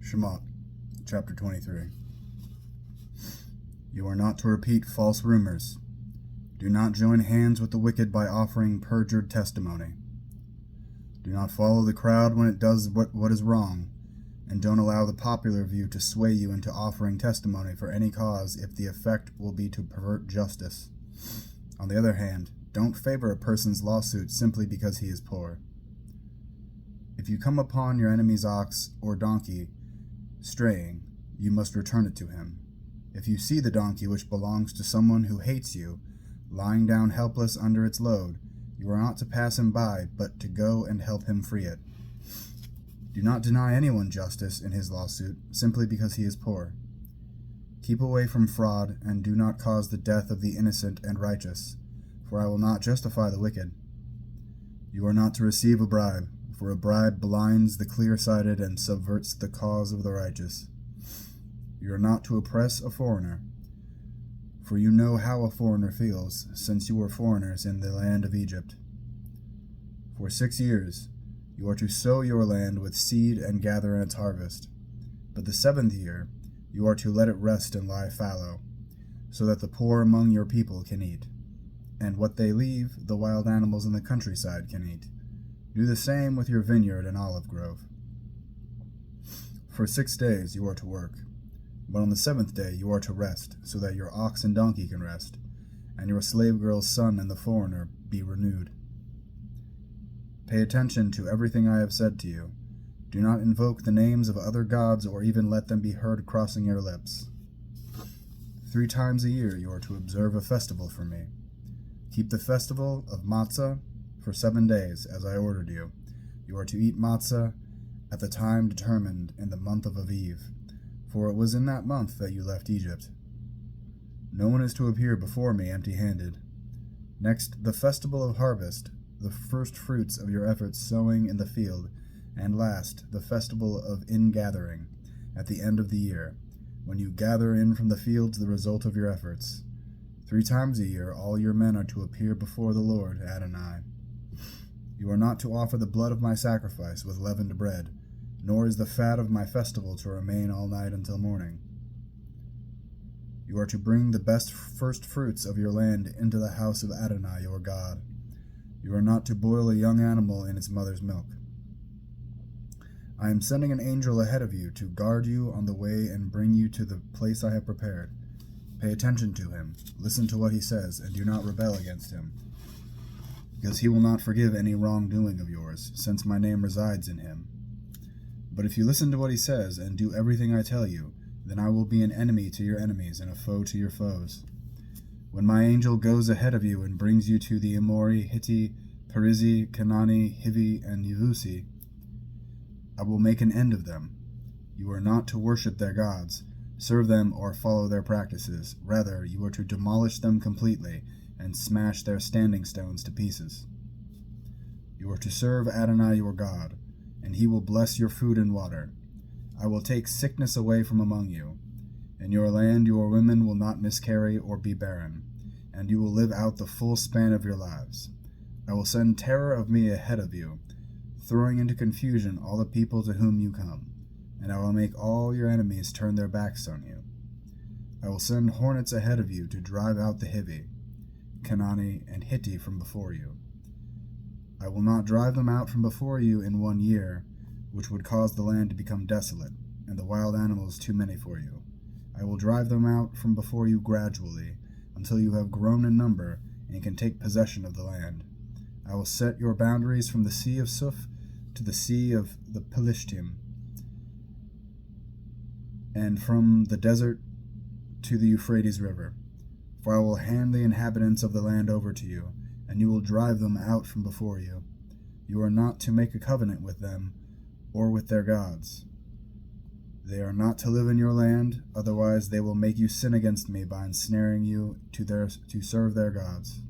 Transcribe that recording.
Shemot, chapter 23. You are not to repeat false rumors. Do not join hands with the wicked by offering perjured testimony. Do not follow the crowd when it does what is wrong, and don't allow the popular view to sway you into offering testimony for any cause if the effect will be to pervert justice. On the other hand, don't favor a person's lawsuit simply because he is poor. If you come upon your enemy's ox or donkey straying, you must return it to him. If you see the donkey which belongs to someone who hates you, lying down helpless under its load, you are not to pass him by, but to go and help him free it. Do not deny anyone justice in his lawsuit, simply because he is poor. Keep away from fraud, and do not cause the death of the innocent and righteous, for I will not justify the wicked. You are not to receive a bribe, for a bribe blinds the clear-sighted and subverts the cause of the righteous. You are not to oppress a foreigner, for you know how a foreigner feels, since you were foreigners in the land of Egypt. For 6 years you are to sow your land with seed and gather in its harvest. But the 7th year you are to let it rest and lie fallow, so that the poor among your people can eat, and what they leave the wild animals in the countryside can eat. Do the same with your vineyard and olive grove. For 6 days you are to work, but on the 7th day you are to rest, so that your ox and donkey can rest, and your slave girl's son and the foreigner be renewed. Pay attention to everything I have said to you. Do not invoke the names of other gods or even let them be heard crossing your lips. 3 times a year you are to observe a festival for me. Keep the festival of Matzah for 7 days, as I ordered you. You are to eat matzah at the time determined in the month of Aviv, for it was in that month that you left Egypt. No one is to appear before me empty-handed. Next, the festival of harvest, the first fruits of your efforts sowing in the field, and last, the festival of ingathering, at the end of the year, when you gather in from the fields the result of your efforts. 3 times a year all your men are to appear before the Lord Adonai. You are not to offer the blood of my sacrifice with leavened bread, nor is the fat of my festival to remain all night until morning. You are to bring the best first fruits of your land into the house of Adonai your God. You are not to boil a young animal in its mother's milk. I am sending an angel ahead of you to guard you on the way and bring you to the place I have prepared. Pay attention to him, listen to what he says, and do not rebel against him, because he will not forgive any wrongdoing of yours, since my name resides in him. But if you listen to what he says and do everything I tell you, then I will be an enemy to your enemies and a foe to your foes. When my angel goes ahead of you and brings you to the Amori, Hitti, Perizzi, Canaani, Hivi, and Yevusi, I will make an end of them. You are not to worship their gods, serve them, or follow their practices. Rather, you are to demolish them completely and smash their standing stones to pieces. You are to serve Adonai your God, and he will bless your food and water. I will take sickness away from among you. In your land your women will not miscarry or be barren, and you will live out the full span of your lives. I will send terror of me ahead of you, throwing into confusion all the people to whom you come, and I will make all your enemies turn their backs on you. I will send hornets ahead of you to drive out the Hivi, Canaani, and Hitti from before you. I will not drive them out from before you in 1 year, which would cause the land to become desolate, and the wild animals too many for you. I will drive them out from before you gradually, until you have grown in number and can take possession of the land. I will set your boundaries from the Sea of Suf to the Sea of the Pelishtim, and from the desert to the Euphrates River. For I will hand the inhabitants of the land over to you, and you will drive them out from before you. You are not to make a covenant with them, or with their gods. They are not to live in your land, otherwise they will make you sin against me by ensnaring you to serve their gods.